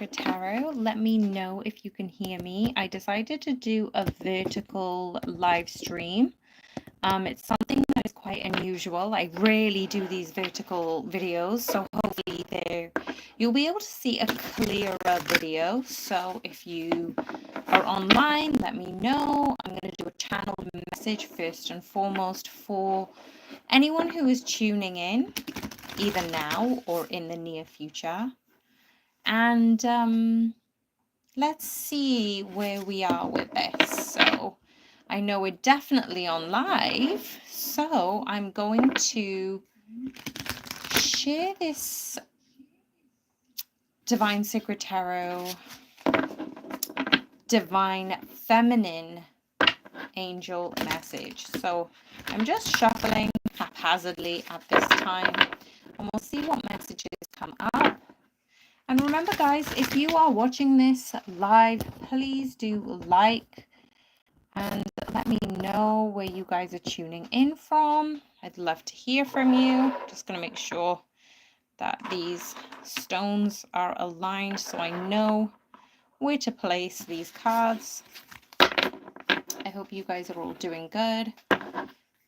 Tarot, let me know if you can hear me. I decided to do a vertical live stream. It's something that is quite unusual. I rarely do these vertical videos, so hopefully you'll be able to see a clearer video. So if you are online, let me know. I'm going to do a channeled message first and foremost for anyone who is tuning in, either now or in the near future. And let's see where we are with this. So I know we're definitely on live, so I'm going to share this Divine Sacred Tarot, Divine Feminine Angel message. So I'm just shuffling haphazardly at this time, and we'll see what messages come up. And remember, guys, if you are watching this live, please do like and let me know where you guys are tuning in from. I'd love to hear from you. Just going to make sure that these stones are aligned so I know where to place these cards. I hope you guys are all doing good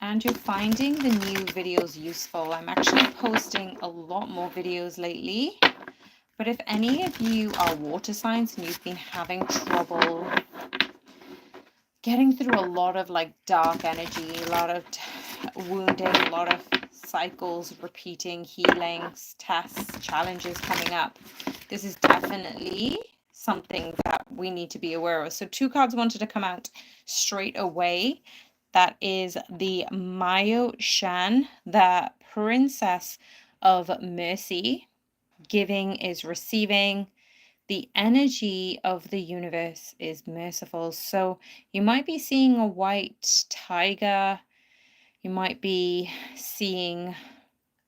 and you're finding the new videos useful. I'm actually posting a lot more videos lately. But if any of you are water signs and you've been having trouble getting through a lot of like dark energy, a lot of wounding, a lot of cycles repeating, healings, tests, challenges coming up, this is definitely something that we need to be aware of. So 2 cards wanted to come out straight away. That is the Mayo Shan, the Princess of Mercy. Giving is receiving. The energy of the universe is merciful. So you might be seeing a white tiger. You might be seeing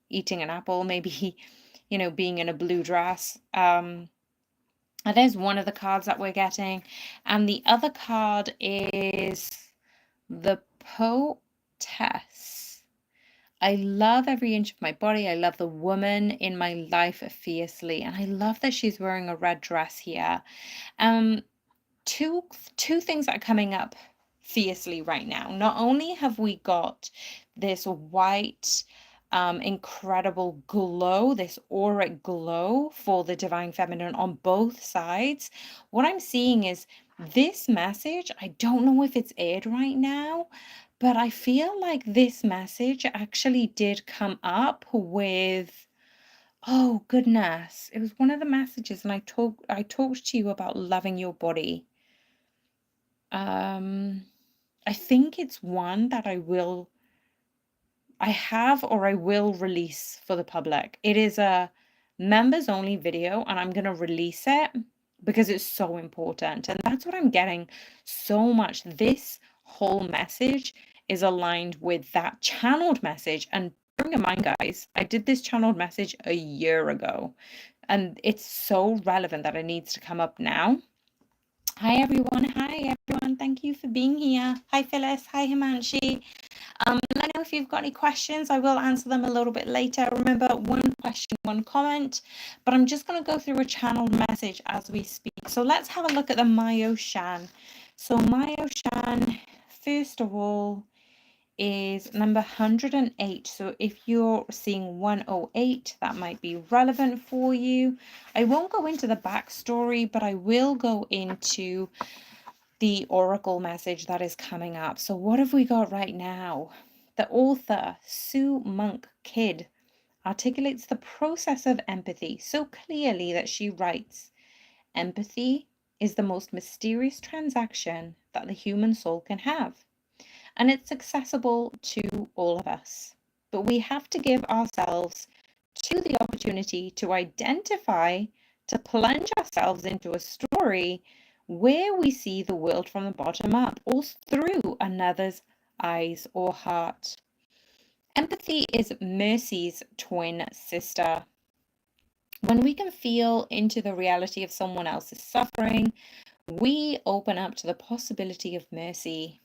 eating an apple, maybe, you know, being in a blue dress. And there's one of the cards that we're getting. And the other card is the Poetess. I love every inch of my body. I love the woman in my life fiercely. And I love that she's wearing a red dress here. Two things that are coming up fiercely right now. Not only have we got this white, incredible glow, this auric glow for the divine feminine on both sides. What I'm seeing is this message, I don't know if it's aired right now, but I feel like this message actually did come up with, oh goodness, it was one of the messages, and I talked to you about loving your body. I think it's one that I have or I will release for the public. It is a members only video and I'm going to release it because it's so important. And that's what I'm getting so much. This whole message is aligned with that channeled message. And bearing in mind, guys, I did this channeled message a year ago and it's so relevant that it needs to come up now. Hi everyone. Thank you for being here. Hi Phyllis. Hi Himanshi. Let me know if you've got any questions. I will answer them a little bit later. Remember, 1 question, 1 comment. But I'm just going to go through a channeled message as we speak. So let's have a look at the Mayo Shan. So Mayo Shan, first of all, is number 108. So if you're seeing 108, that might be relevant for you. I won't go into the backstory, but I will go into the oracle message that is coming up. So what have we got right now? The author, Sue Monk Kidd, articulates the process of empathy so clearly that she writes, "Empathy is the most mysterious transaction that the human soul can have, and it's accessible to all of us. But we have to give ourselves to the opportunity to identify, to plunge ourselves into a story where we see the world from the bottom up or through another's eyes or heart." Empathy is mercy's twin sister. When we can feel into the reality of someone else's suffering, we open up to the possibility of mercy.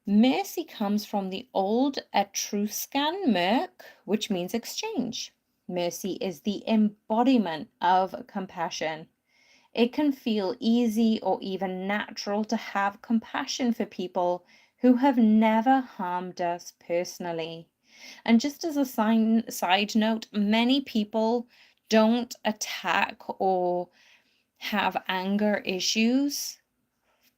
Mercy comes from the old Etruscan merc, which means exchange. Mercy is the embodiment of compassion. It can feel easy or even natural to have compassion for people who have never harmed us personally. And just as a side note, many people don't attack or have anger issues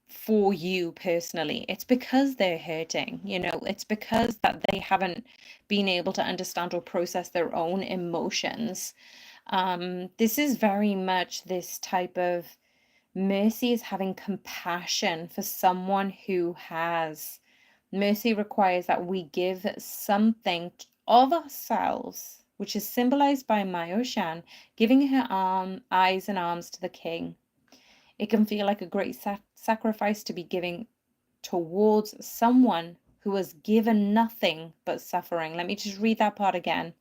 for you personally. It's because they're hurting, it's because that they haven't been able to understand or process their own emotions. This is very much this type of mercy, is having compassion for someone who has. Mercy requires that we give something of ourselves, which is symbolized by Myoshan, giving her eyes and arms to the king. It can feel like a great sacrifice to be giving towards someone who has given nothing but suffering. Let me just read that part again.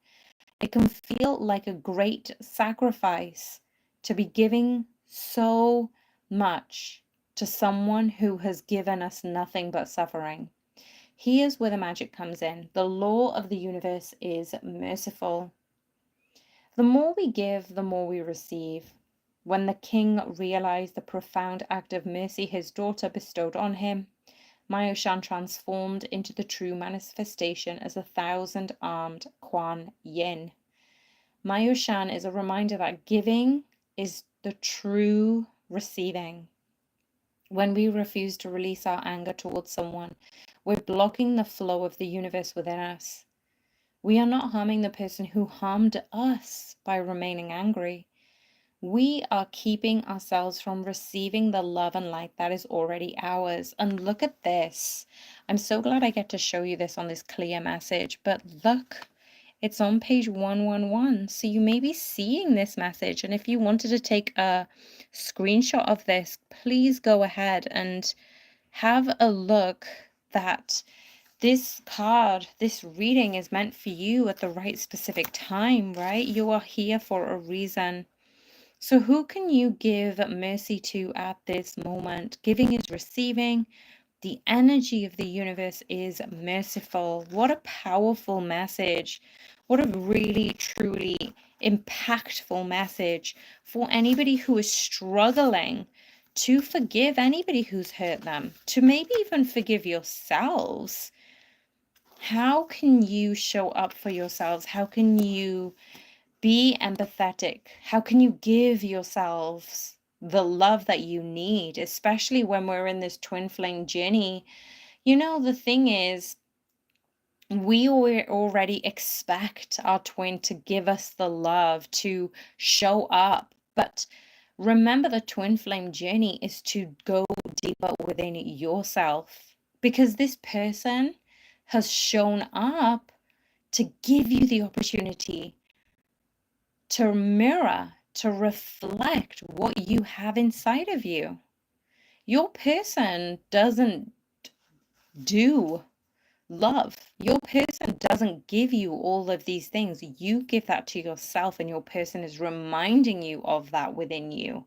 It can feel like a great sacrifice to be giving so much to someone who has given us nothing but suffering. Here's where the magic comes in. The law of the universe is merciful. The more we give, the more we receive. When the king realized the profound act of mercy his daughter bestowed on him, Myoshan transformed into the true manifestation as a 1,000-armed Kuan Yin. Myoshan is a reminder that giving is the true receiving. When we refuse to release our anger towards someone, we're blocking the flow of the universe within us. We are not harming the person who harmed us by remaining angry. We are keeping ourselves from receiving the love and light that is already ours. And look at this. I'm so glad I get to show you this on this clear message. But look, it's on page 111. So you may be seeing this message. And if you wanted to take a screenshot of this, please go ahead and have a look that this card, this reading is meant for you at the right specific time, right? You are here for a reason. So who can you give mercy to at this moment? Giving is receiving. The energy of the universe is merciful. What a powerful message. What a really, truly impactful message for anybody who is struggling to forgive anybody who's hurt them, to maybe even forgive yourselves. How can you show up for yourselves? How can you be empathetic? How can you give yourselves the love that you need, especially when we're in this twin flame journey? The thing is, we already expect our twin to give us the love, to show up. But remember, the twin flame journey is to go deeper within yourself, because this person has shown up to give you the opportunity to mirror, to reflect what you have inside of you. Your person doesn't do love. Your person doesn't give you all of these things. You give that to yourself, and your person is reminding you of that within you.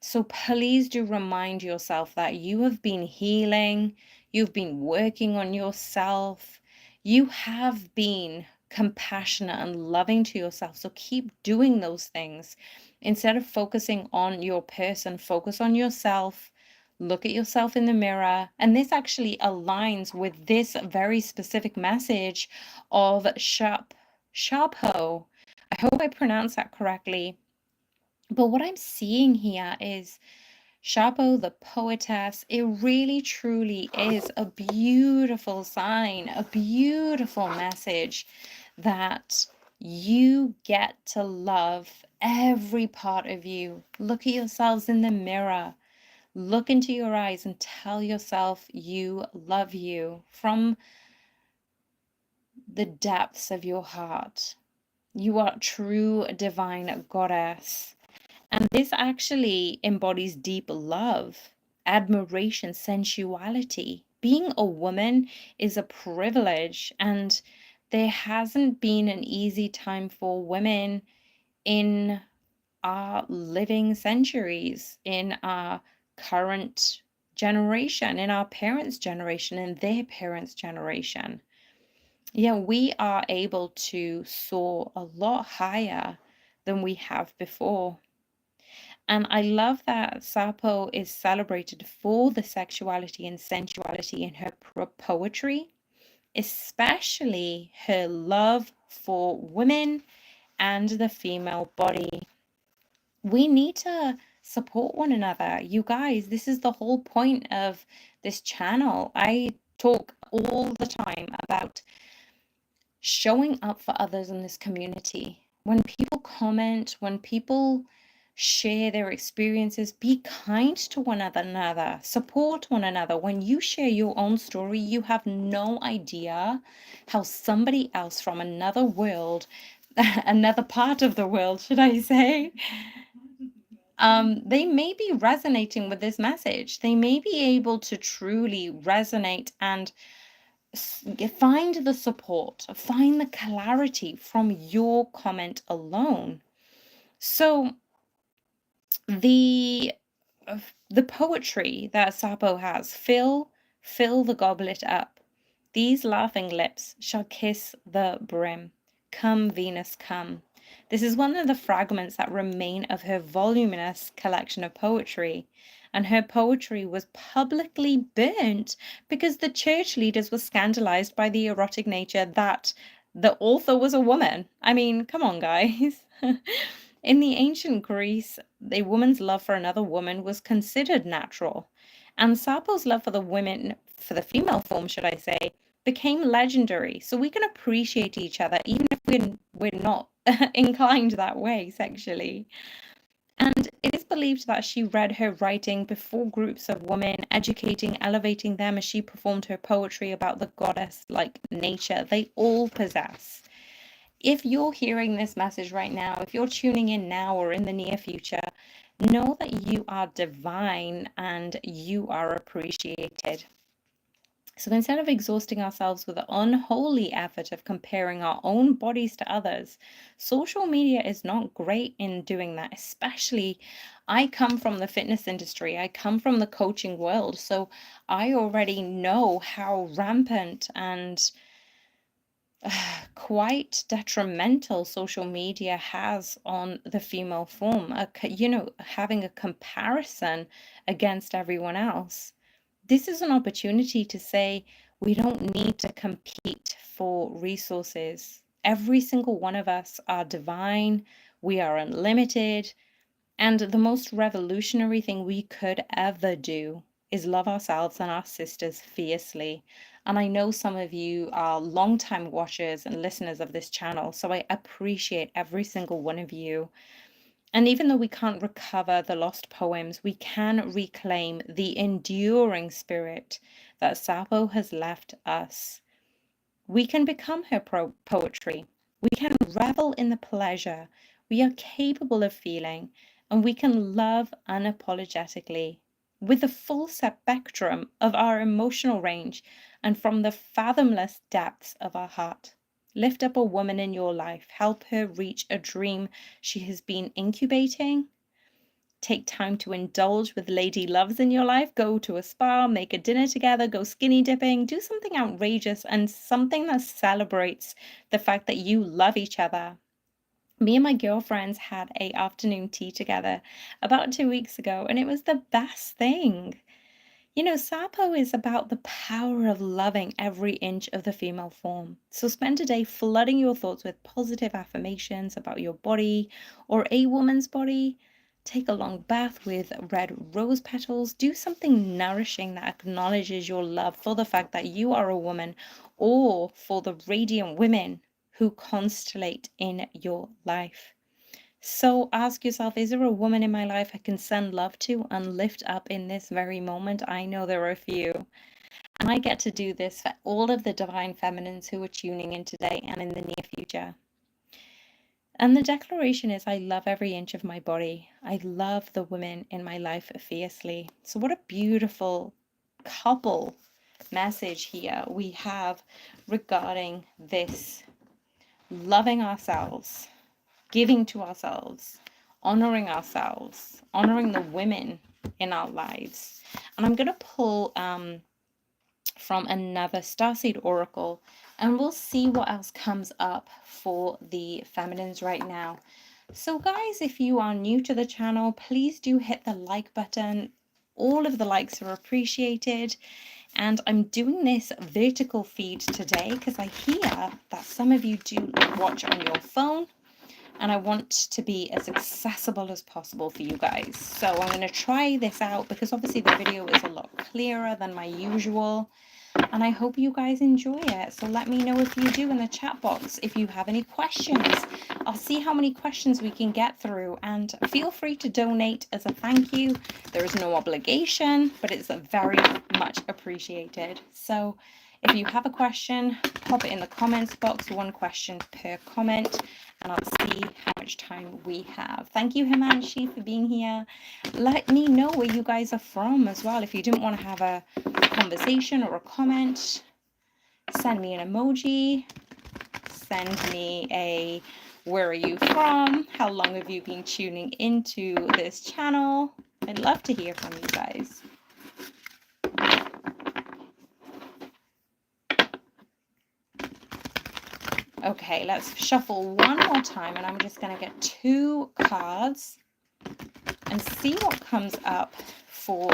So please do remind yourself that you have been healing, you've been working on yourself, you have been compassionate and loving to yourself. So keep doing those things. Instead of focusing on your person, focus on yourself. Look at yourself in the mirror. And this actually aligns with this very specific message of Sharpo. I hope I pronounced that correctly. But what I'm seeing here is Sharpo, the poetess. It really truly is a beautiful sign, a beautiful message that you get to love every part of you. Look at yourselves in the mirror. Look into your eyes and tell yourself you love you from the depths of your heart. You are true divine goddess. And this actually embodies deep love, admiration, sensuality. Being a woman is a privilege, and there hasn't been an easy time for women in our living centuries, in our current generation, in our parents' generation, and their parents' generation. Yeah, we are able to soar a lot higher than we have before. And I love that Sappho is celebrated for the sexuality and sensuality in her poetry, especially her love for women and the female body. We need to support one another. You guys, this is the whole point of this channel. I talk all the time about showing up for others in this community. When people comment, when people share their experiences, be kind to one another, support one another. When you share your own story, you have no idea how somebody else from another world, another part of the world, should I say, they may be resonating with this message. They may be able to truly resonate and find the support, find the clarity from your comment alone. So the the poetry that Sappho has, fill the goblet up. These laughing lips shall kiss the brim. Come, Venus, come. This is one of the fragments that remain of her voluminous collection of poetry, and her poetry was publicly burnt because the church leaders were scandalized by the erotic nature that the author was a woman. I mean, come on, guys. In the ancient Greece, a woman's love for another woman was considered natural, and Sappho's love for the women, for the female form, should I say, became legendary. So we can appreciate each other even if we're not inclined that way sexually. And it is believed that she read her writing before groups of women, educating, elevating them as she performed her poetry about the goddess like nature they all possess. If you're hearing this message right now, if you're tuning in now or in the near future, know that you are divine and you are appreciated. So instead of exhausting ourselves with the unholy effort of comparing our own bodies to others, social media is not great in doing that. Especially, I come from the fitness industry, I come from the coaching world, so I already know how rampant and quite detrimental social media has on the female form, having a comparison against everyone else. This is an opportunity to say we don't need to compete for resources. Every single one of us are divine, we are unlimited, and the most revolutionary thing we could ever do is love ourselves and our sisters fiercely. And I know some of you are longtime watchers and listeners of this channel, so I appreciate every single one of you. And even though we can't recover the lost poems, we can reclaim the enduring spirit that Sappho has left us. We can become her poetry. We can revel in the pleasure we are capable of feeling, and we can love unapologetically with the full spectrum of our emotional range and from the fathomless depths of our heart. Lift up a woman in your life, help her reach a dream she has been incubating. Take time to indulge with lady loves in your life. Go to a spa, make a dinner together, go skinny dipping, do something outrageous and something that celebrates the fact that you love each other. Me and my girlfriends had a afternoon tea together about 2 weeks ago, and it was the best thing. You know, Sappho is about the power of loving every inch of the female form. So spend a day flooding your thoughts with positive affirmations about your body or a woman's body. Take a long bath with red rose petals. Do something nourishing that acknowledges your love for the fact that you are a woman or for the radiant women who constellate in your life. So ask yourself, is there a woman in my life I can send love to and lift up in this very moment? I know there are a few. And I get to do this for all of the divine feminines who are tuning in today and in the near future. And the declaration is, I love every inch of my body. I love the women in my life fiercely. So what a beautiful couple message here we have regarding this loving ourselves, giving to ourselves, honoring ourselves, honoring the women in our lives. And I'm going to pull from another starseed oracle And we'll see what else comes up for the feminines right now. So guys, if you are new to the channel, please do hit the like button. All of the likes are appreciated. And I'm doing this vertical feed today because I hear that some of you do watch on your phone, and I want to be as accessible as possible for you guys. So I'm going to try this out because obviously the video is a lot clearer than my usual, and I hope you guys enjoy it. So let me know if you do in the chat box if you have any questions. I'll see how many questions we can get through, and feel free to donate as a thank you. There is no obligation, but it's very much appreciated. So if you have a question, pop it in the comments box, one question per comment, and I'll see how much time we have. Thank you, Himanshi, for being here. Let me know where you guys are from as well. If you didn't want to have a conversation or a comment, send me an emoji, send me a where are you from, how long have you been tuning into this channel. I'd love to hear from you guys. Okay, let's shuffle one more time, and I'm just going to get 2 cards and see what comes up for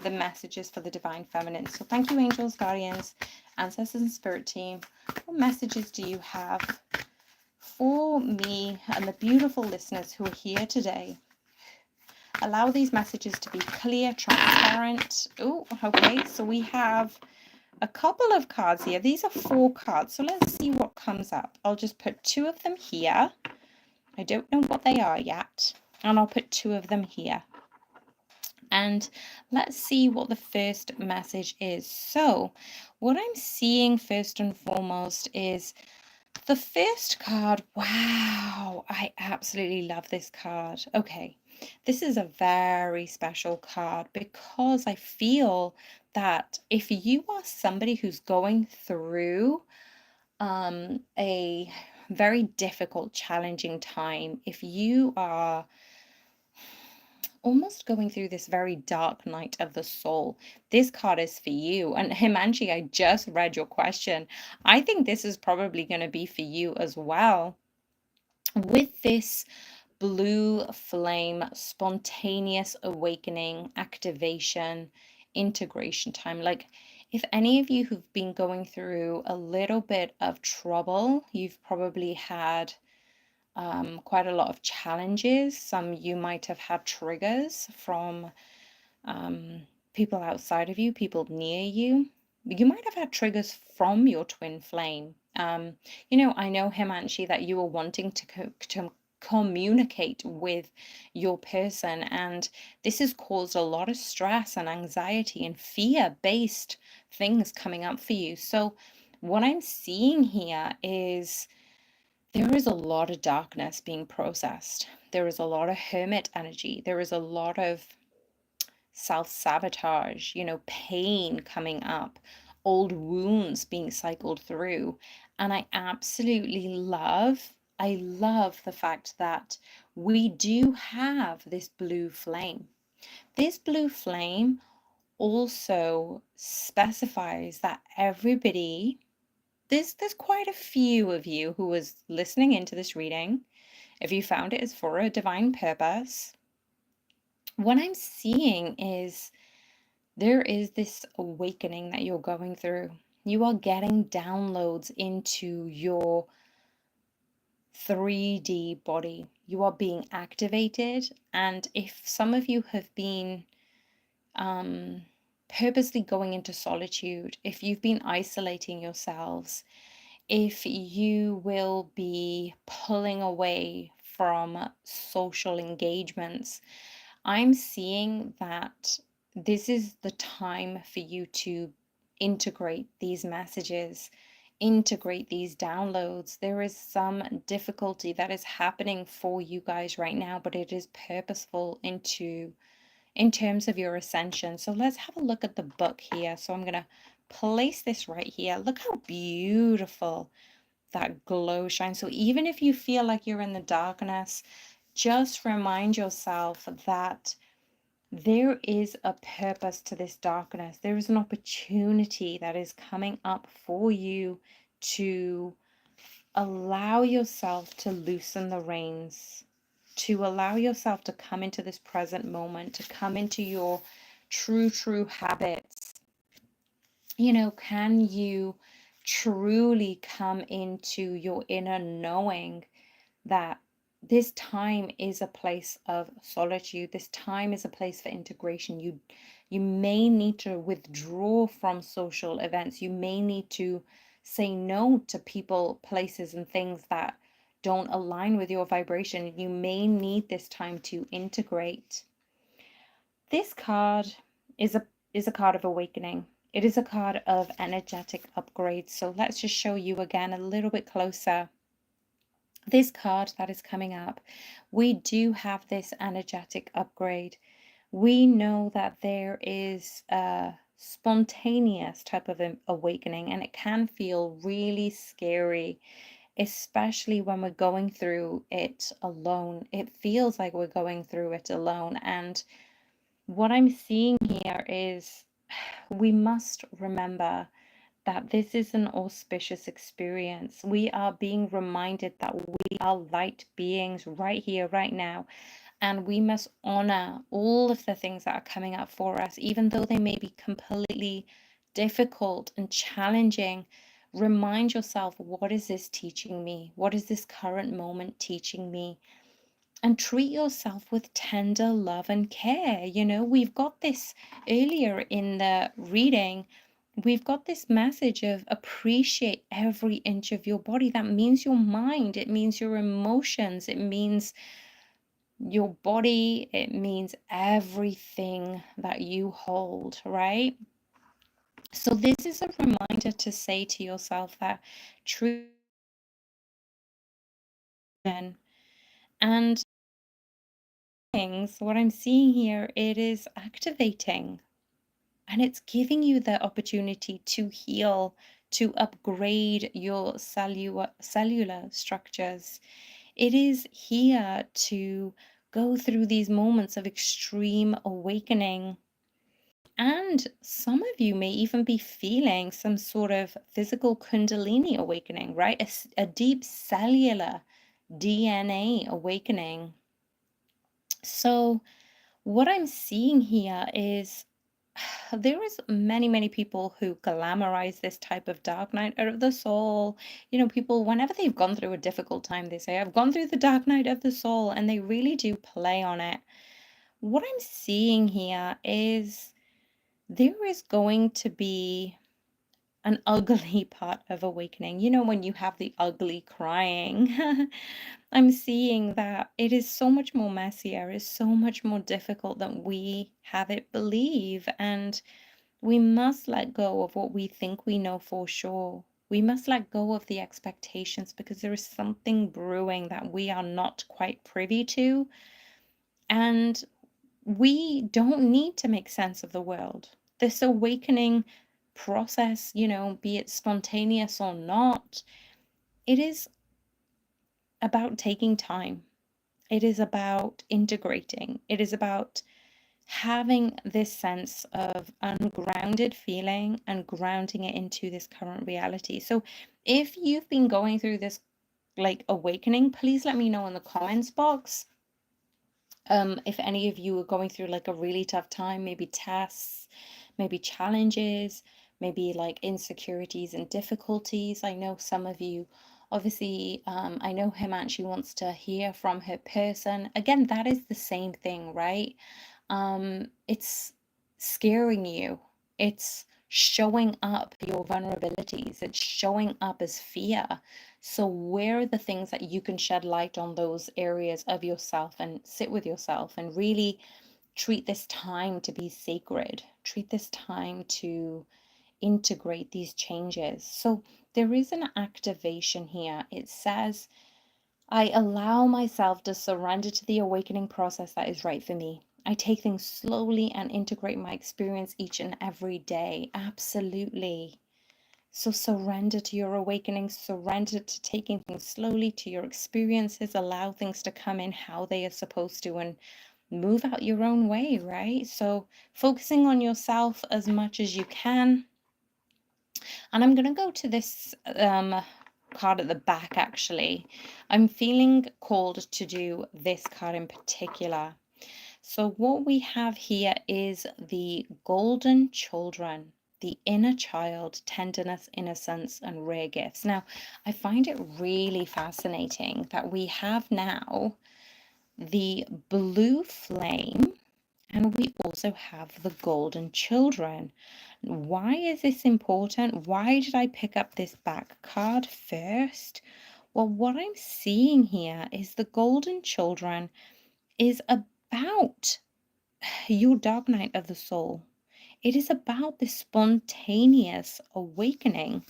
the messages for the Divine Feminine. So thank you, angels, guardians, ancestors, and spirit team. What messages do you have for me and the beautiful listeners who are here today? Allow these messages to be clear, transparent. Oh, okay, so we have a couple of cards here. These are 4 cards, so let's see what comes up. I'll just put 2 of them here. I don't know what they are yet, and I'll put 2 of them here. And let's see what the first message is. So what I'm seeing first and foremost is the first card. Wow, I absolutely love this card. Okay, this is a very special card because I feel that if you are somebody who's going through a very difficult, challenging time, if you are almost going through this very dark night of the soul, this card is for you. And Himanshi, I just read your question. I think this is probably going to be for you as well. With this blue flame, spontaneous awakening, activation, integration time. Like if any of you who've been going through a little bit of trouble, you've probably had quite a lot of challenges. Some you might have had triggers from people outside of you, people near you. You might have had triggers from your twin flame. You know, I know, Himanshi, that you were wanting to communicate with your person, and this has caused a lot of stress and anxiety and fear-based things coming up for you. So what I'm seeing here is there is a lot of darkness being processed. There is a lot of hermit energy. There is a lot of self-sabotage, you know, pain coming up, old wounds being cycled through. And I love the fact that we do have this blue flame. This blue flame also specifies that everybody, there's quite a few of you who was listening into this reading. If you found it is for a divine purpose, what I'm seeing is there is this awakening that you're going through. You are getting downloads into your 3D body. You are being activated. And if some of you have been purposely going into solitude, if you've been isolating yourselves, if you will be pulling away from social engagements, I'm seeing that this is the time for you to integrate these messages, integrate these downloads. There is some difficulty that is happening for you guys right now, but it is purposeful in terms of your ascension. So let's have a look at the book here. So I'm going to place this right here. Look how beautiful that glow shines. So even if you feel like you're in the darkness, just remind yourself that there is a purpose to this darkness. There is an opportunity that is coming up for you to allow yourself to loosen the reins, to allow yourself to come into this present moment, to come into your true habits. You know, can you truly come into your inner knowing that this time is a place of solitude, this time is a place for integration. You may need to withdraw from social events, you may need to say no to people, places, and things that don't align with your vibration. You may need this time to integrate. This card is a card of awakening. It is a card of energetic upgrade. So let's just show you again a little bit closer. This card that is coming up, we do have this energetic upgrade. We know that there is a spontaneous type of awakening, and it can feel really scary, especially when we're going through it alone. It feels like we're going through it alone. And what I'm seeing here is we must remember that this is an auspicious experience. We are being reminded that we are light beings right here, right now, and we must honor all of the things that are coming up for us, even though they may be completely difficult and challenging. Remind yourself, what is this teaching me? What is this current moment teaching me? And treat yourself with tender love and care. You know, we've got this earlier in the reading. We've got this message of appreciate every inch of your body. That means your mind, it means your emotions, it means your body, it means everything that you hold, right? So, this is a reminder to say to yourself that true and things, what I'm seeing here, it is activating. And it's giving you the opportunity to heal, to upgrade your cellular structures. It is here to go through these moments of extreme awakening. And some of you may even be feeling some sort of physical Kundalini awakening, right? A deep cellular DNA awakening. So, what I'm seeing here is there is many people who glamorize this type of dark night of the soul. You know, people, whenever they've gone through a difficult time, they say, I've gone through the dark night of the soul, and they really do play on it. What I'm seeing here is there is going to be an ugly part of awakening. You know, when you have the ugly crying, I'm seeing that it is so much more messier, it's so much more difficult than we have it believe. And we must let go of what we think we know for sure. We must let go of the expectations because there is something brewing that we are not quite privy to. And we don't need to make sense of the world. This awakening process, you know, be it spontaneous or not, it is about taking time. It is about integrating. It is about having this sense of ungrounded feeling and grounding it into this current reality. So if you've been going through this like awakening, please let me know in the comments box. If any of you are going through like a really tough time, maybe tests, maybe challenges, maybe like insecurities and difficulties. I know some of you, obviously, I know Himanshi wants to hear from her person. Again, that is the same thing, right? It's scaring you. It's showing up your vulnerabilities. It's showing up as fear. So, where are the things that you can shed light on those areas of yourself and sit with yourself and really treat this time to be sacred? Treat this time to integrate these changes. So, there is an activation here. It says, I allow myself to surrender to the awakening process that is right for me. I take things slowly and integrate my experience each and every day. Absolutely. So surrender to your awakening, surrender to taking things slowly, to your experiences, allow things to come in how they are supposed to, and move out your own way, right? So focusing on yourself as much as you can. And I'm going to go to this card at the back, actually. I'm feeling called to do this card in particular. So what we have here is the golden children, the inner child, tenderness, innocence, and rare gifts. Now, I find it really fascinating that we have now the blue flame, and we also have the golden children. Why is this important? Why did I pick up this back card first? Well, what I'm seeing here is the golden children is about your dark night of the soul. It is about this spontaneous awakening.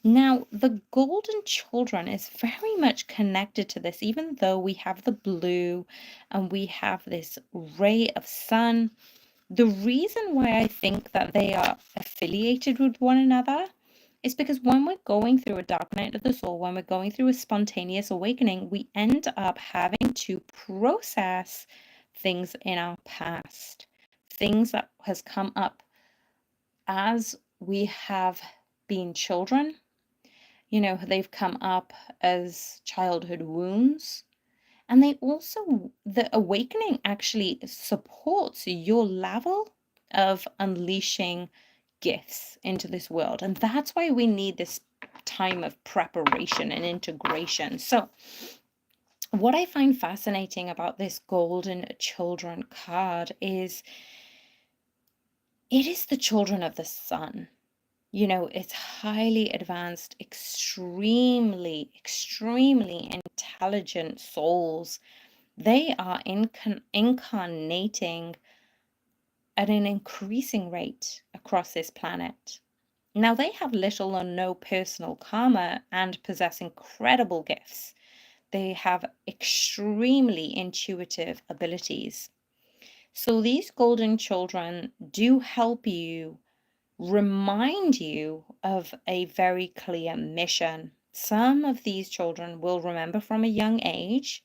Now, the golden children is very much connected to this, even though we have the blue and we have this ray of sun. The reason why I think that they are affiliated with one another is because when we're going through a dark night of the soul, when we're going through a spontaneous awakening, we end up having to process things in our past, things that has come up as we have been children. You know, they've come up as childhood wounds. And they also, the awakening actually supports your level of unleashing gifts into this world. And that's why we need this time of preparation and integration. So, what I find fascinating about this golden children card is it is the children of the sun. You know, it's highly advanced, extremely, extremely intelligent souls. They are incarnating at an increasing rate across this planet. Now, they have little or no personal karma and possess incredible gifts. They have extremely intuitive abilities. So, these golden children do help you, remind you of a very clear mission. Some of these children will remember from a young age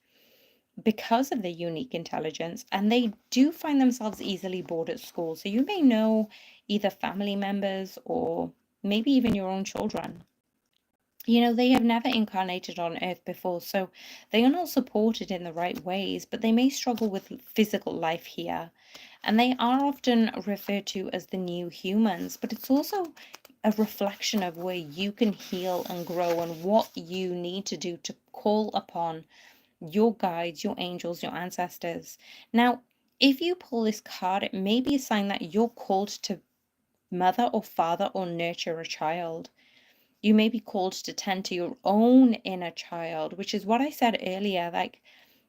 because of their unique intelligence, and they do find themselves easily bored at school. So you may know either family members or maybe even your own children. You know, they have never incarnated on earth before, so they are not supported in the right ways, but they may struggle with physical life here. And they are often referred to as the new humans, but it's also a reflection of where you can heal and grow and what you need to do to call upon your guides, your angels, your ancestors. Now, if you pull this card, it may be a sign that you're called to mother or father or nurture a child. You may be called to tend to your own inner child, which is what I said earlier. Like,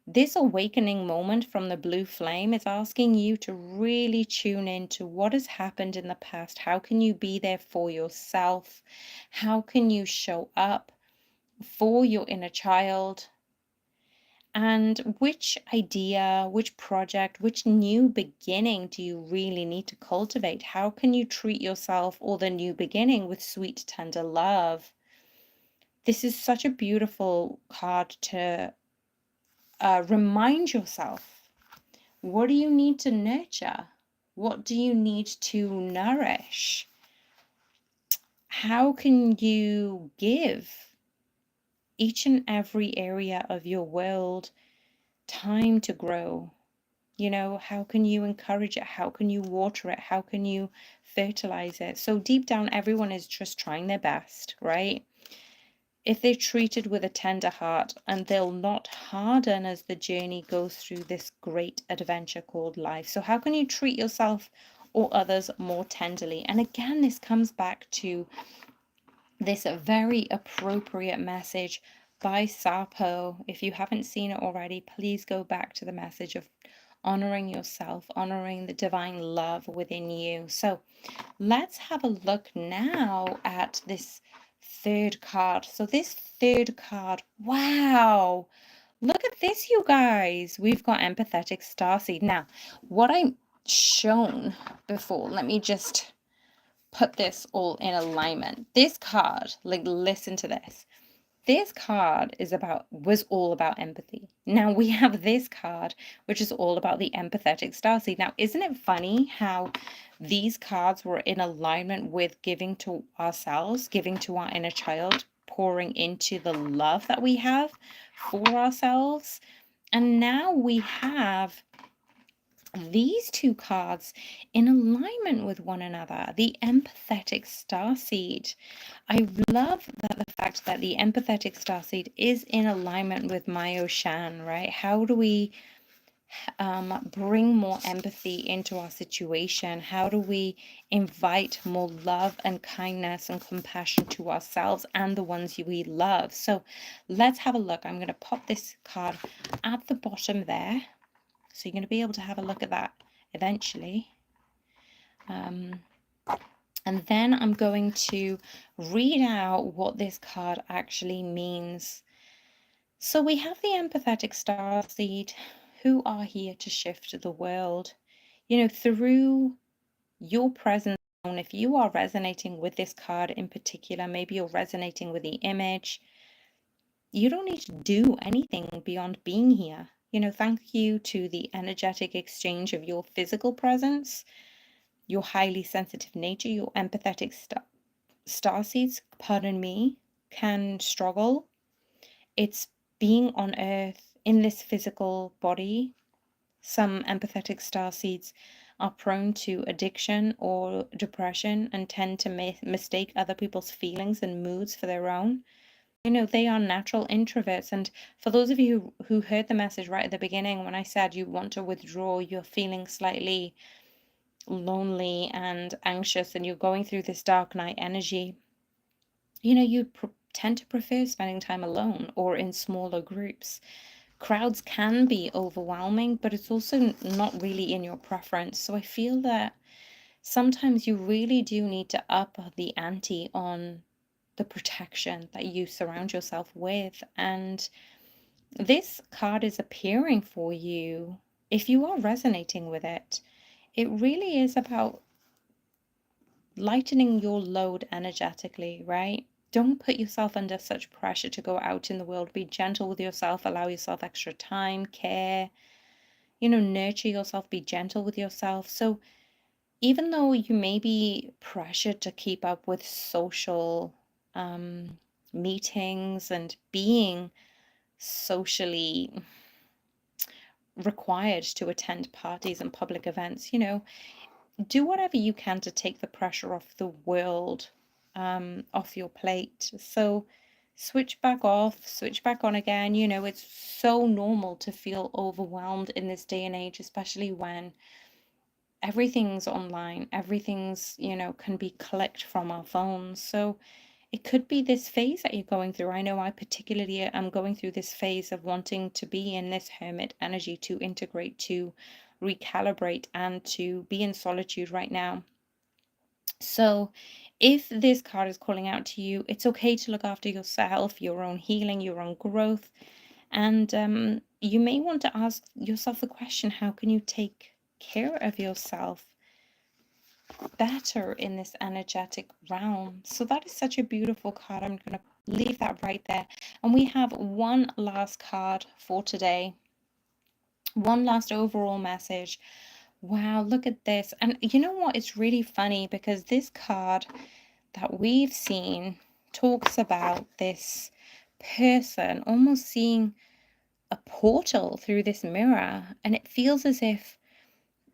this awakening moment from the blue flame is asking you to really tune into what has happened in the past. How can you be there for yourself? How can you show up for your inner child? And which idea, which project, which new beginning do you really need to cultivate? How can you treat yourself or the new beginning with sweet, tender love? This is such a beautiful card to remind yourself. What do you need to nurture? What do you need to nourish? How can you give each and every area of your world time to grow? You know, how can you encourage it? How can you water it? How can you fertilize it? So deep down, everyone is just trying their best, right? If they're treated with a tender heart, and they'll not harden as the journey goes through this great adventure called life. So how can you treat yourself or others more tenderly? And again, this comes back to this very appropriate message by Sapo. If you haven't seen it already, please go back to the message of honoring yourself, honoring the divine love within you. So let's have a look now at this third card. So this third card, wow, look at this, you guys. We've got empathetic starseed. Now, what I'm shown before, let me just put this all in alignment. This card, like, listen to this. This card was all about empathy. Now we have this card, which is all about the empathetic starseed. Now, isn't it funny how these cards were in alignment with giving to ourselves, giving to our inner child, pouring into the love that we have for ourselves. And now we have these two cards in alignment with one another, the empathetic starseed. I love that the fact that the empathetic starseed is in alignment with Mayo Shan, right? How do we bring more empathy into our situation? How do we invite more love and kindness and compassion to ourselves and the ones we love? So let's have a look. I'm going to pop this card at the bottom there. So you're going to be able to have a look at that eventually. And then I'm going to read out what this card actually means. So we have the empathetic starseed who are here to shift the world. You know, through your presence, if you are resonating with this card in particular, maybe you're resonating with the image, you don't need to do anything beyond being here. You know, thank you to the energetic exchange of your physical presence, your highly sensitive nature, your empathetic starseeds, pardon me, can struggle. It's being on earth in this physical body. Some empathetic starseeds are prone to addiction or depression and tend to mistake other people's feelings and moods for their own. You know, they are natural introverts. And for those of you who heard the message right at the beginning, when I said you want to withdraw, you're feeling slightly lonely and anxious, and you're going through this dark night energy, you know, you tend to prefer spending time alone or in smaller groups. Crowds can be overwhelming, but it's also not really in your preference. So I feel that sometimes you really do need to up the ante on the protection that you surround yourself with. And this card is appearing for you if you are resonating with it. It really is about lightening your load energetically, right? Don't put yourself under such pressure to go out in the world. Be gentle with yourself, allow yourself extra time, care, you know, nurture yourself, be gentle with yourself. So even though you may be pressured to keep up with social meetings and being socially required to attend parties and public events, you know, do whatever you can to take the pressure off the world, off your plate. So switch back off, switch back on again. You know, it's so normal to feel overwhelmed in this day and age, especially when everything's online, everything's, you know, can be clicked from our phones. So it could be this phase that you're going through. I know I particularly am going through this phase of wanting to be in this hermit energy, to integrate, to recalibrate, and to be in solitude right now. So if this card is calling out to you, it's okay to look after yourself, your own healing, your own growth. And you may want to ask yourself the question, how can you take care of yourself better in this energetic realm? So that is such a beautiful card. I'm going to leave that right there. And we have one last card for today. One last overall message. Wow, look at this. And you know what? It's really funny because this card that we've seen talks about this person almost seeing a portal through this mirror. And it feels as if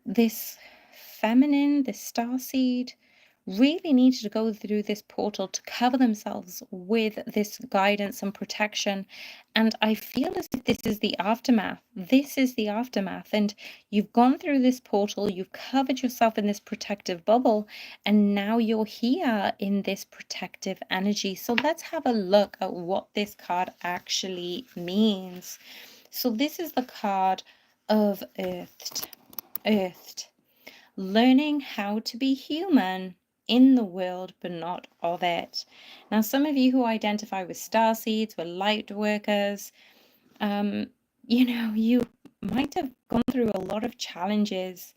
this feminine, this starseed, really needed to go through this portal to cover themselves with this guidance and protection. And I feel as if this is the aftermath. This is the aftermath. And you've gone through this portal, you've covered yourself in this protective bubble, and now you're here in this protective energy. So let's have a look at what this card actually means. So this is the card of earthed, learning how to be human in the world but not of it. Now, some of you who identify with starseeds, with light workers, you know, you might have gone through a lot of challenges.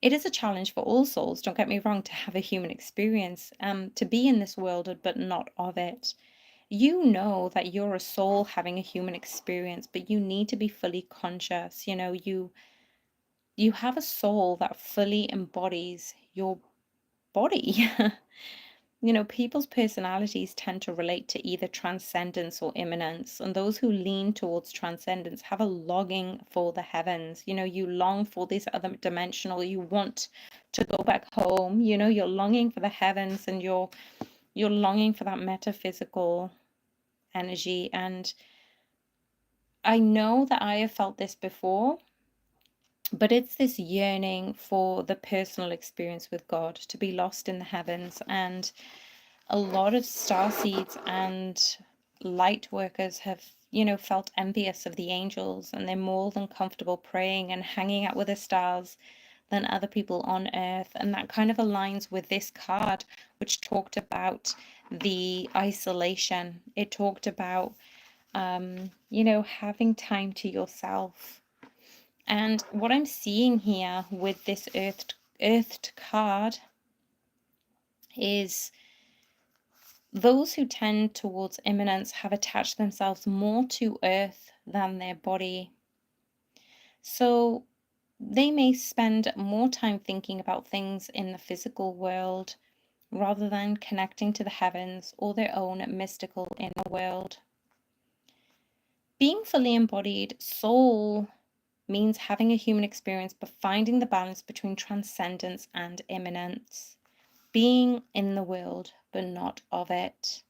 It is a challenge for all souls, don't get me wrong, to have a human experience, to be in this world but not of it. You know that you're a soul having a human experience, but you need to be fully conscious. You know, you have a soul that fully embodies your body. You know, people's personalities tend to relate to either transcendence or immanence, and those who lean towards transcendence have a longing for the heavens. You know, you long for this other dimensional, you want to go back home, you know, you're longing for the heavens, and you're longing for that metaphysical energy. And I know that I have felt this before, but it's this yearning for the personal experience with God, to be lost in the heavens. And a lot of starseeds and light workers have, you know, felt envious of the angels, and they're more than comfortable praying and hanging out with the stars than other people on earth. And that kind of aligns with this card, which talked about the isolation. It talked about, you know, having time to yourself. And what I'm seeing here with this earthed card is those who tend towards immanence have attached themselves more to earth than their body. So they may spend more time thinking about things in the physical world rather than connecting to the heavens or their own mystical inner world. Being fully embodied soul means having a human experience but finding the balance between transcendence and immanence. Being in the world but not of it.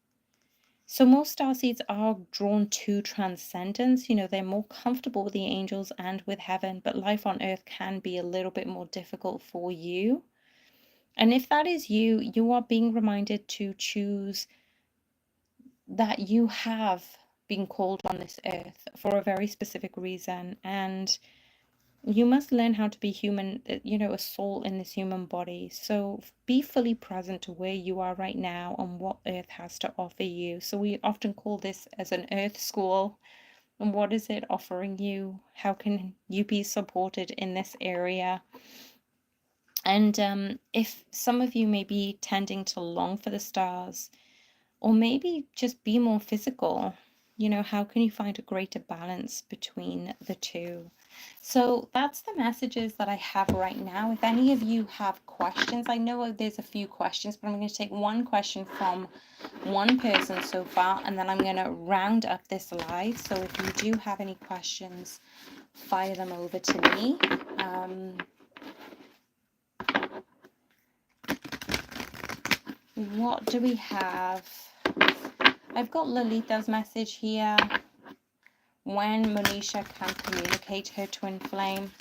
So most starseeds are drawn to transcendence. You know, they're more comfortable with the angels and with heaven, but life on earth can be a little bit more difficult for you. And if that is you, you are being reminded to choose that you have been called on this earth for a very specific reason. And you must learn how to be human, you know, a soul in this human body. So be fully present to where you are right now and what earth has to offer you. So we often call this as an earth school. And what is it offering you? How can you be supported in this area? And if some of you may be tending to long for the stars, or maybe just be more physical, you know, how can you find a greater balance between the two? So that's the messages that I have right now. If any of you have questions, I know there's a few questions, but I'm going to take one question from one person so far, and then I'm going to round up this live. So if you do have any questions, fire them over to me. What do we have? I've got Lolita's message here. When Monisha can communicate her twin flame.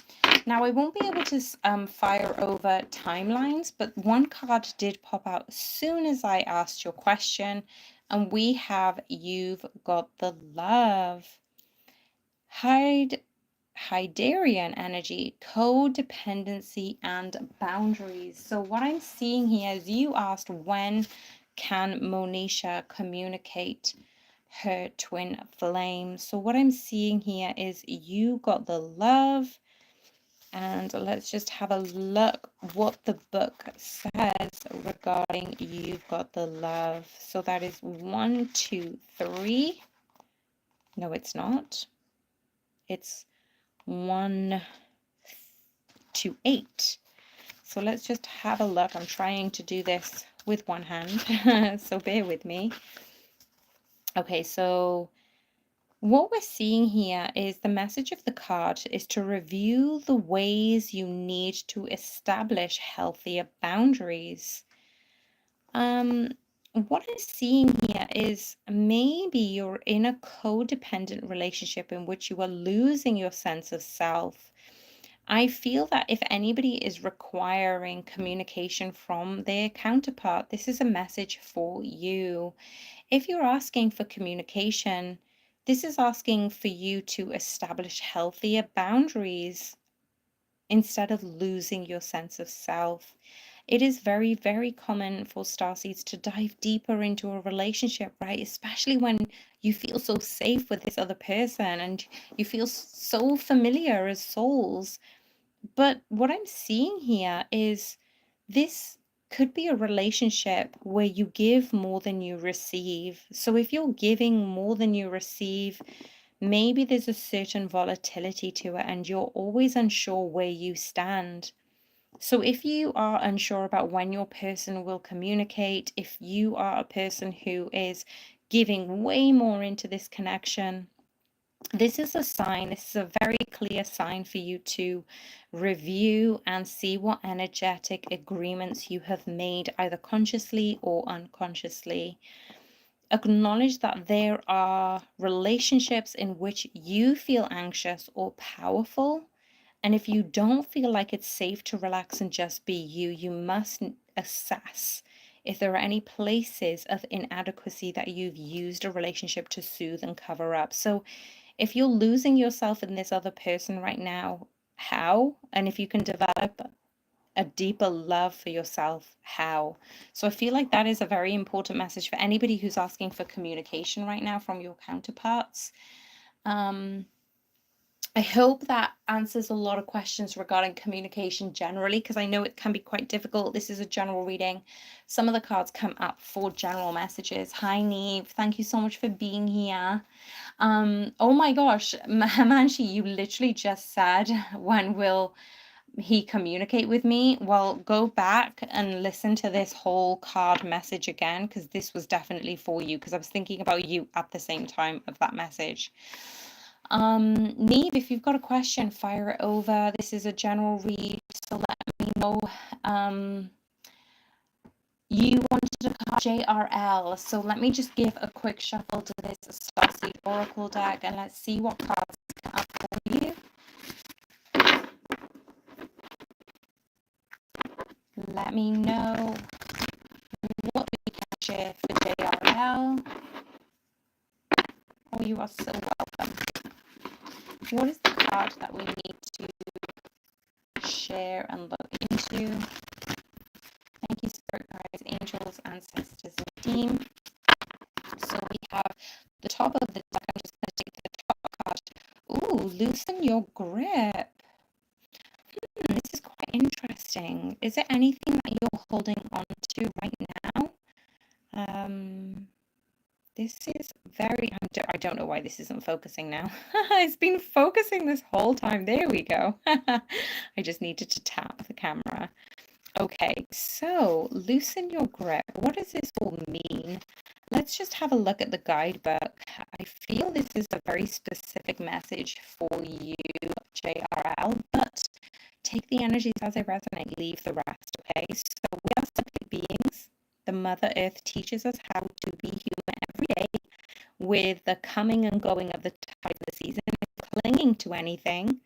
Now, I won't be able to fire over timelines, but one card did pop out as soon as I asked your question, and we have You've Got the Love. Hydarian energy, codependency, and boundaries. So what I'm seeing here is you asked, when can Monisha communicate her twin flame? So what I'm seeing here is you got the love. And let's just have a look what the book says regarding you've got the love. So that is 1, 2, 3. No, it's not. It's 1 to 8. So let's just have a look. I'm trying to do this with one hand, so bear with me. Okay, so what we're seeing here is the message of the card is to review the ways you need to establish healthier boundaries. What I'm seeing here is maybe you're in a codependent relationship in which you are losing your sense of self. I feel that if anybody is requiring communication from their counterpart, this is a message for you. If you're asking for communication, this is asking for you to establish healthier boundaries instead of losing your sense of self. It is very, very common for starseeds to dive deeper into a relationship, right? Especially when you feel so safe with this other person and you feel so familiar as souls. But what I'm seeing here is this could be a relationship where you give more than you receive. So if you're giving more than you receive, maybe there's a certain volatility to it and you're always unsure where you stand. So if you are unsure about when your person will communicate, if you are a person who is giving way more into this connection, this is a sign, this is a very clear sign for you to review and see what energetic agreements you have made, either consciously or unconsciously. Acknowledge that there are relationships in which you feel anxious or powerful. And if you don't feel like it's safe to relax and just be you, you must assess if there are any places of inadequacy that you've used a relationship to soothe and cover up. So if you're losing yourself in this other person right now, how? And if you can develop a deeper love for yourself, how? So I feel like that is a very important message for anybody who's asking for communication right now from your counterparts. I hope that answers a lot of questions regarding communication generally, because I know it can be quite difficult. This is a general reading. Some of the cards come up for general messages. Hi, Neve. Thank you so much for being here. Oh my gosh, Manshi, you literally just said, when will he communicate with me? Well, go back and listen to this whole card message again, because this was definitely for you, because I was thinking about you at the same time of that message. Neve, if you've got a question, fire it over. This is a general read, so let me know. You wanted a card JRL, so let me just give a quick shuffle to this Starseed Oracle deck, and let's see what cards come up for you. Let me know what we can share for JRL. Oh, you are so welcome. What is the card that we need to share and look into? Thank you, Spirit Guides, Angels, Ancestors, and Team. So we have the top of the deck. I'm just going to take the top card. Ooh, loosen your grip. This is quite interesting. Is there anything that you're holding on to right now? This is very, I don't know why this isn't focusing now. It's been focusing this whole time. There we go. I just needed to tap the camera. Okay, so loosen your grip. What does this all mean? Let's just have a look at the guidebook. I feel this is a very specific message for you, JRL, but take the energies as they resonate, leave the rest, okay? So we are psychic beings. The Mother Earth teaches us how to be human every day. With the coming and going of the tide of the season, clinging to anything,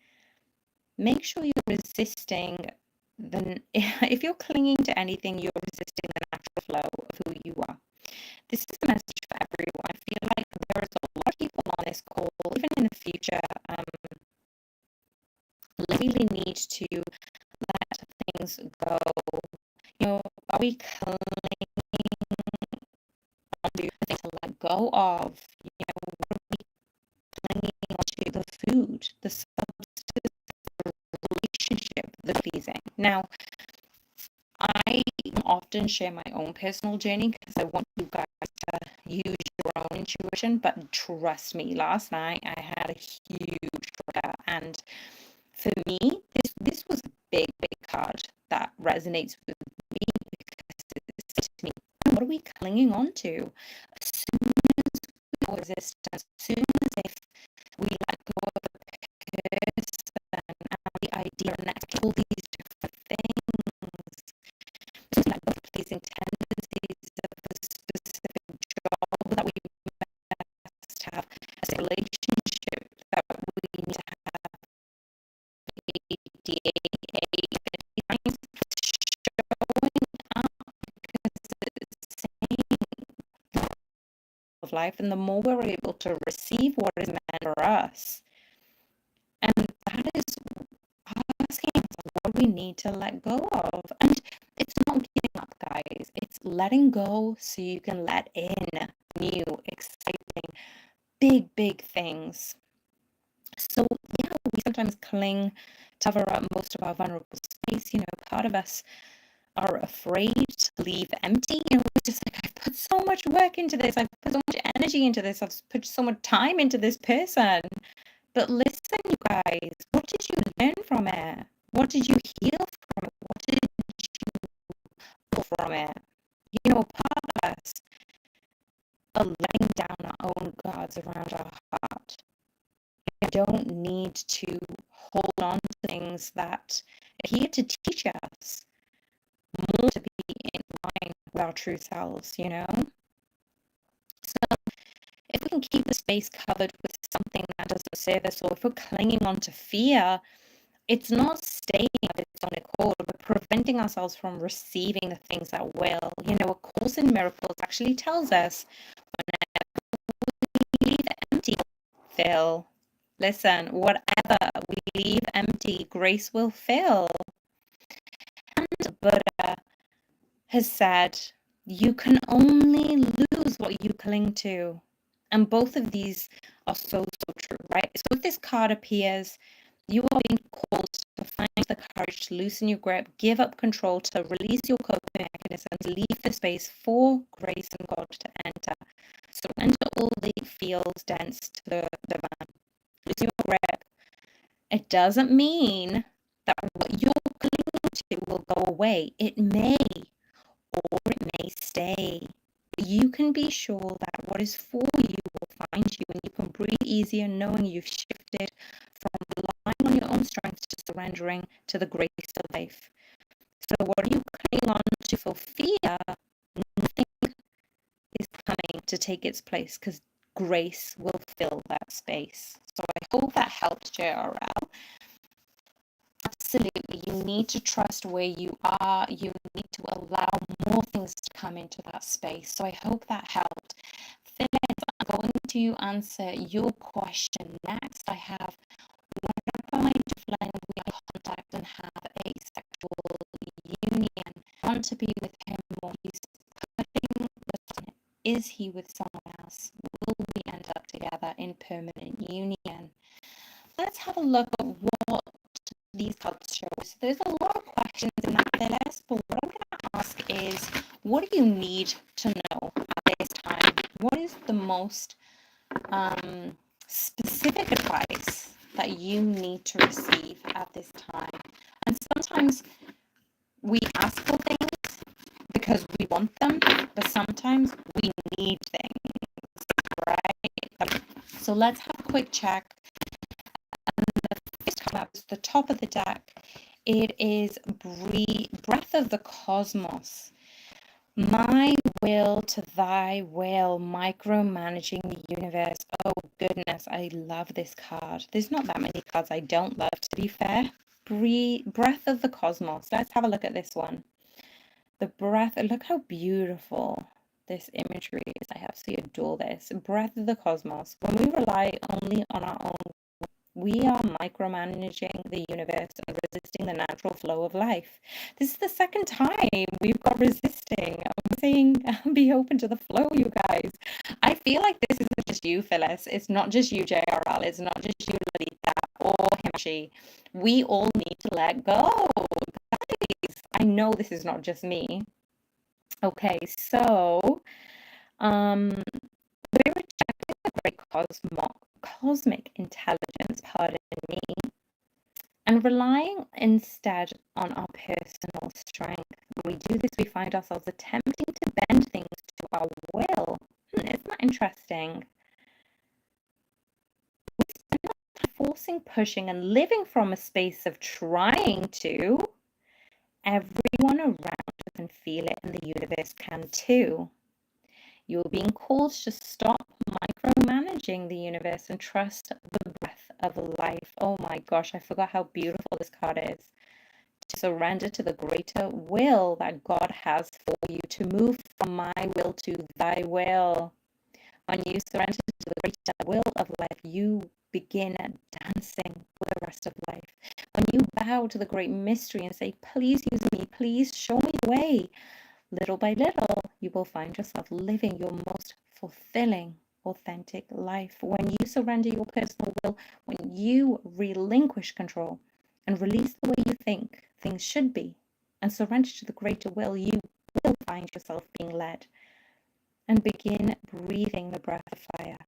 make sure you're resisting if you're clinging to anything, you're resisting the natural flow of who you are. This is a message for everyone. I feel like there is a lot of people on this call, even in the future, really need to let things go. You know, are we clinging to things to let go of? You know, what are we clinging to? The food, the substance, the relationship, the pleasing. Now, I often share my own personal journey because I want you guys to use your own intuition, but trust me, last night I had a huge trigger, and for me, this was a big card that resonates with me because it says to me, what are we clinging on to? As soon as we resist, as soon as if we let go of the person and the idea and all these different things, like the pleasing tendencies of a specific job that we must have, as a relationship that we need to have, times showing up because it's saying of life, and the more we're able to receive what is meant for us, and that is asking what we need to let go of. And it's not giving up, guys. It's letting go so you can let in new, exciting, big things. So yeah, we sometimes cling to cover up most of our vulnerable space. You know, part of us are afraid to leave empty. You know, we're just like, I've put so much work into this. I've put so much energy into this. I've put so much time into this person. But listen, you guys, what did you learn from it? What did you heal from it? What did you pull from it? Part of us are letting down our own guards around our heart. We don't need to hold on to things that are here to teach us more to be in line with our true selves, So if we can keep the space covered with something that doesn't serve us, or if we're clinging on to fear, it's not staying of its own accord. We're preventing ourselves from receiving the things that will. A Course in Miracles actually tells us whenever we leave empty, fill. Listen, whatever we leave empty, grace will fill. And Buddha has said, you can only lose what you cling to. And both of these are so true, right? So if this card appears, you are being called to find the courage to loosen your grip, give up control, to release your coping mechanisms, leave the space for grace and God to enter. Surrender all that feels dense to the divine. Loosen your grip. It doesn't mean that what you're clinging to will go away. It may, or it may stay. But you can be sure that what is for you will find you, and you can breathe easier knowing you've shifted from relying on your own strength to surrendering to the grace of life. So what are you clinging on to for fear? Nothing is coming to take its place, because grace will fill that space. So I hope that helped, JRL. Absolutely, you need to trust where you are. You need to allow more things to come into that space. So I hope that helped. Phyllis, I'm going to answer your question next. I have, whenever my flame we are contact and have a sexual union, I want to be with him or he's cutting the sun. Is he with someone else? Will we end up together in permanent union? Let's have a look at what these cards show. So there's a lot of questions in that list, but what I'm going to ask is, what do you need to know at this time? What is the most specific advice that you need to receive at this time? And sometimes we ask for things because we want them, but sometimes we need things, right? So let's have a quick check. And the first card is the top of the deck. It is breath of the cosmos. My will to thy will, micromanaging the universe. Oh goodness, I love this card. There's not that many cards I don't love, to be fair. Breath of the cosmos. Let's have a look at this one. The breath, look how beautiful this imagery is. I absolutely adore this. Breath of the cosmos. When we rely only on our own, we are micromanaging the universe and resisting the natural flow of life. This is the second time we've got resisting. I'm saying be open to the flow, you guys. I feel like this isn't just you, Phyllis. It's not just you, JRL. It's not just you, Lalita, or Himashi. We all need to let go. Guys, I know this is not just me. Okay, so we're rejecting the great cosmic intelligence, pardon me, and relying instead on our personal strength. When we do this, we find ourselves attempting to bend things to our will. Isn't that interesting? We spend our time forcing, pushing, and living from a space of trying to. Everyone around us can feel it, and the universe can too. You're being called to stop micromanaging the universe and trust the breath of life. Oh my gosh, I forgot how beautiful this card is. To surrender to the greater will that God has for you, to move from my will to thy will. When you surrender to the greater will of life, you begin dancing with the rest of life. When you bow to the great mystery and say, please use me, please show me the way, little by little, you will find yourself living your most fulfilling, authentic life. When you surrender your personal will, when you relinquish control and release the way you think things should be, and surrender to the greater will, you will find yourself being led and begin breathing the breath of fire.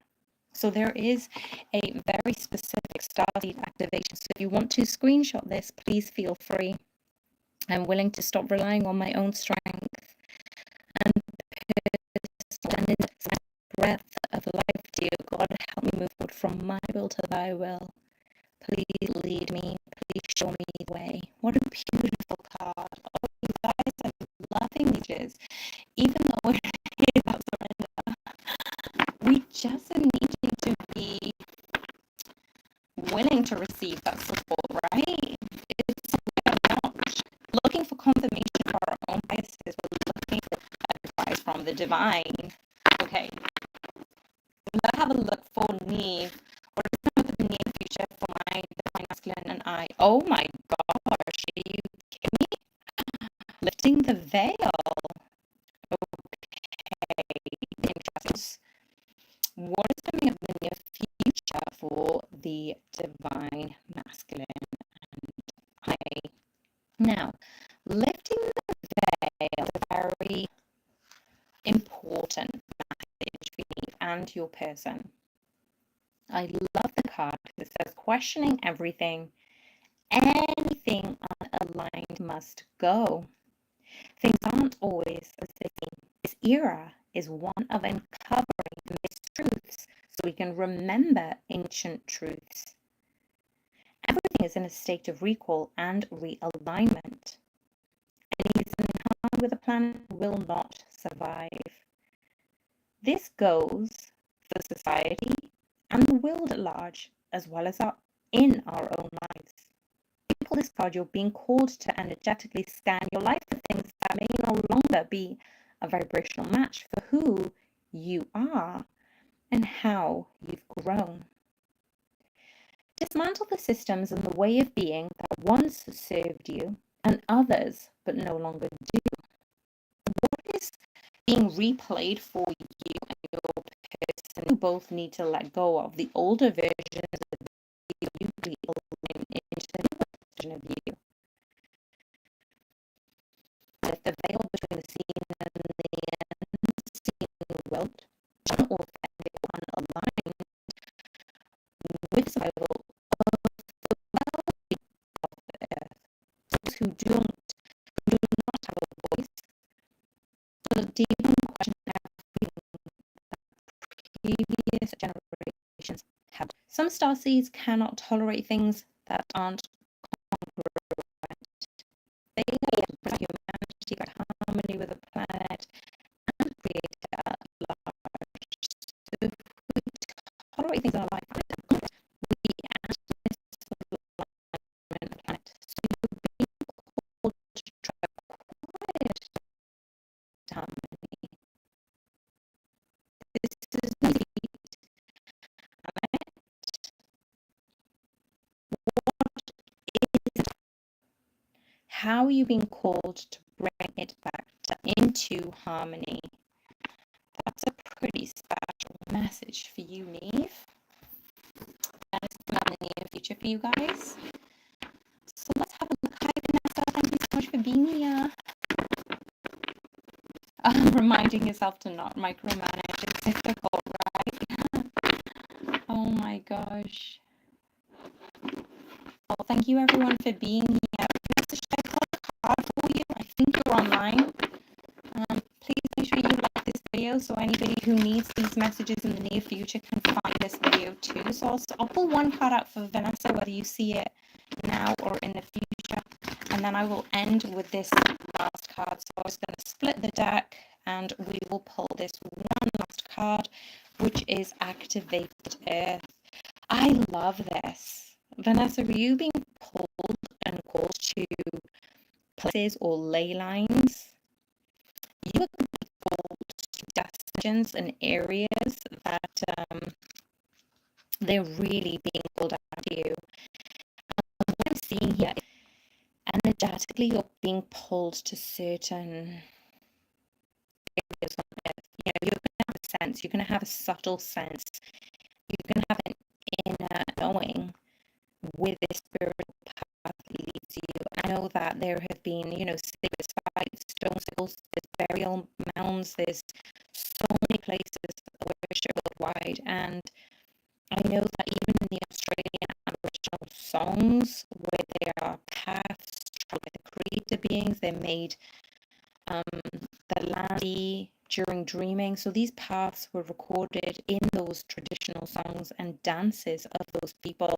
So there is a very specific starseed activation. So if you want to screenshot this, please feel free. I'm willing to stop relying on my own strength and stand in the breath of life, dear God. Help me move forward from my will to thy will. Please lead me. Please show me the way. What a beautiful card. Oh, you guys are loving these. Even though we're here about surrender, we just are needing to be willing to receive that support, right? It's not looking for confirmation for our own biases. We're looking for advice from the divine. Okay. Let's have a look for Neve. What is the near future for my divine masculine and I? Oh my gosh, are you kidding me? Lifting the veil. Okay. What is coming up in the near future for the divine masculine and I? Now, lifting the veil is a very important message for you and your person. I love the card because it says questioning everything. Anything unaligned must go. Things aren't always as they seem. This era is one of uncovering mistruths so we can remember ancient truths. Everything is in a state of recall and realignment. Anything in harmony with the planet will not survive. This goes for society and the world at large, as well as in our own lives. If you pull this card, you're being called to energetically scan your life for things that may no longer be a vibrational match for who you are and how you've grown. Dismantle the systems and the way of being that once served you and others but no longer do. What is being replayed for you and your person? You both need to let go of the older versions of you into the new version of you. If the veil between the seen and the unseen world, unauthentic or unaligned with survival of the well-being of the earth, those who do not have a voice, so that deep and question everything that previous generations have. Some starseeds cannot tolerate things that aren't congruent. They have humanity by harmony with the planet and create a large. So if we tolerate things in our life, we add this alignment of the planet. So you're being called to try quiet harmony. This is the how are you being called to bring it back into harmony? That's a pretty special message for you, Neve. That is coming out in the near future for you guys. So let's have a look. Hi, Vanessa. Thank you so much for being here. Reminding yourself to not micromanage. It's difficult, right? Oh my gosh. Well, thank you everyone for being here. Vanessa, should I pull a card for you? I think you're online. Please make sure you like this video so anybody who needs these messages in the near future can find this video too. So I'll pull one card out for Vanessa, whether you see it now or in the future, and then I will end with this last card. So I'm just going to split the deck and we will pull this one last card, which is Activated Earth. I love this. Vanessa, are you being pulled and called to places or ley lines? You are called to destinations and areas that they're really being called out to you. What I'm seeing here is energetically you're being pulled to certain areas on earth. You know, you're going to have a sense, you're going to have a subtle sense, you're going to have an inner knowing with this spiritual path that leads you. I know that there have been, you know, sacred sites, stone circles, there's burial mounds, there's so many places of worship worldwide, and I know that even in the Australian Aboriginal songs, where there are paths traveled by the creator beings, they're made the land during dreaming. So these paths were recorded in those traditional songs and dances of those people.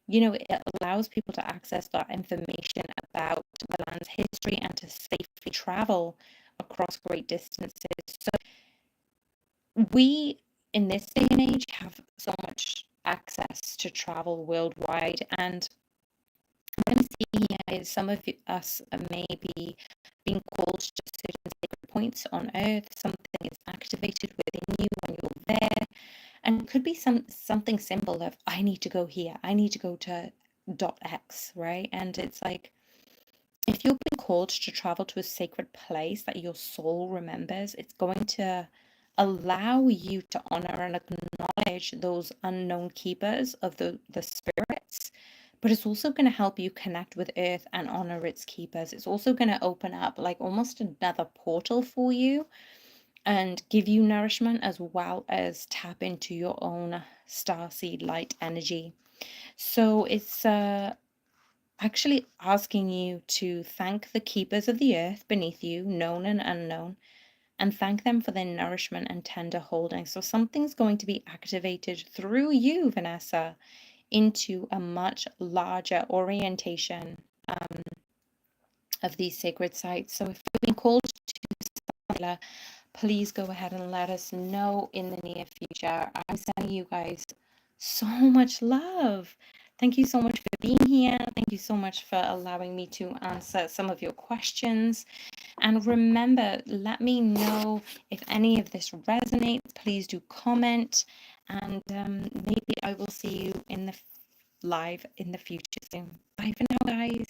You know, it allows people to access that information about the land's history and to safely travel across great distances. So we, in this day and age, have so much access to travel worldwide. And what I'm seeing here is some of us may be being called to certain sacred points on earth. Something is activated within you when you're there. And it could be something simple of, I need to go here. I need to go to dot X, right? And it's like, if you're being called to travel to a sacred place that your soul remembers, it's going to allow you to honor and acknowledge those unknown keepers of the spirits. But it's also going to help you connect with earth and honor its keepers. It's also going to open up like almost another portal for you and give you nourishment as well as tap into your own starseed light energy. So it's actually asking you to thank the keepers of the earth beneath you, known and unknown, and thank them for their nourishment and tender holding. So something's going to be activated through you, Vanessa, into a much larger orientation of these sacred sites. So if you've been called to, please go ahead and let us know in the near future. I'm sending you guys so much love. Thank you so much for being here. Thank you so much for allowing me to answer some of your questions. And remember, let me know if any of this resonates. Please do comment, and maybe I will see you in the live in the future soon. Bye for now, guys.